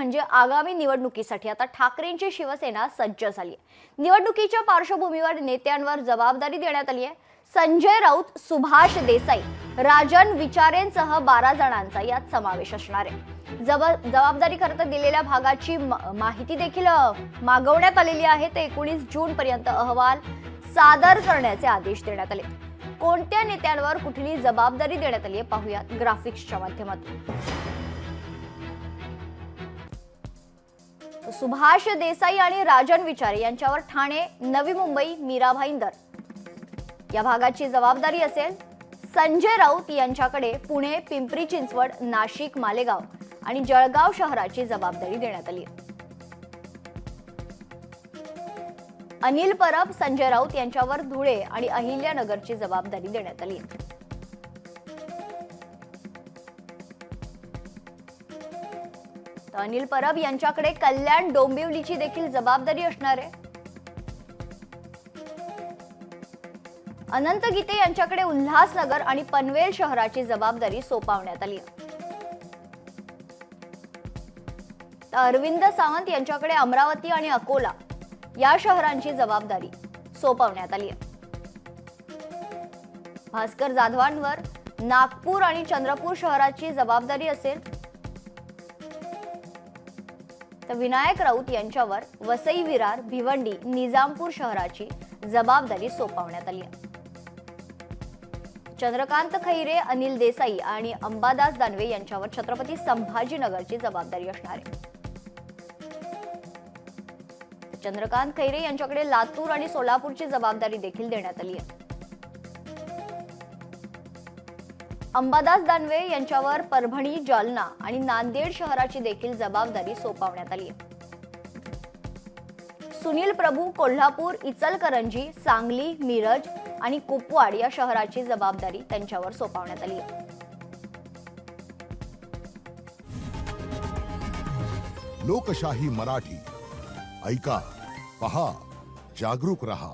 म्हणजे आगामी निवडणुकीसाठी आता ठाकरेंची शिवसेना सज्ज झाली आहे। निवडणुकीच्या पार्श्वभूमीवर नेत्यांवर जबाबदारी देण्यात आली आहे। संजय राऊत, सुभाष देसाई, राजन विचारेंसह 12 जणांचा यात समावेश असणार आहे। जबाबदारी करता दिलेल्या भागाची माहिती देखील मागवण्यात आलेली आहे। ते 19 जून पर्यंत अहवाल सादर करण्याचे आदेश देण्यात आले। कोणत्या नेत्यांवर कुठली जबाबदारी देण्यात आली आहे पाहूयात ग्राफिक्सच्या माध्यमातून। सुभाष देसाई आणि राजन विचारे यांच्यावर ठाणे, नवी मुंबई, मीरा भाईंदर या भागाची जबाबदारी असेल। संजय राऊत यांच्याकडे पुणे, पिंपरी चिंचवड, नाशिक, मालेगाव आणि जळगाव शहराची जबाबदारी देण्यात आली आहे। अनिल परब, संजय राऊत यांच्यावर धुळे आणि अहिल्यानगरची जबाबदारी देण्यात आली आहे। अनिल परब यांच्याकडे कल्याण, डोंबिवलीची देखील जबाबदारी असणार आहे। अनंत गीते यांच्याकडे उल्हासनगर आणि पनवेल शहराची जबाबदारी सोपवण्यात आली आहे। अरविंद सावंत यांच्याकडे अमरावती आणि अकोला या शहरांची जबाबदारी सोपवण्यात आली आहे। भास्कर जाधवांवर नागपूर आणि चंद्रपूर शहराची जबाबदारी असेल, तर विनायक राऊत यांच्यावर वसई, विरार, भिवंडी, निजामपूर शहराची जबाबदारी सोपवण्यात आली आहे। चंद्रकांत खैरे, अनिल देसाई आणि अंबादास दानवे यांच्यावर छत्रपती संभाजीनगरची जबाबदारी असणार आहे। चंद्रकांत खैरे यांच्याकडे लातूर आणि सोलापूरची जबाबदारी देखील देण्यात आली आहे। अंबादास दानवे यांच्यावर परभणी, जालना आणि नांदेड शहराची देखील जबाबदारी सोपवण्यात आली आहे। सुनील प्रभू, कोल्हापूर, इचलकरंजी, सांगली, मिरज आणि कुपवाड या शहराची जबाबदारी त्यांच्यावर सोपवण्यात आली आहे। लोकशाही मराठी ऐका, पहा, जागरूक रहा।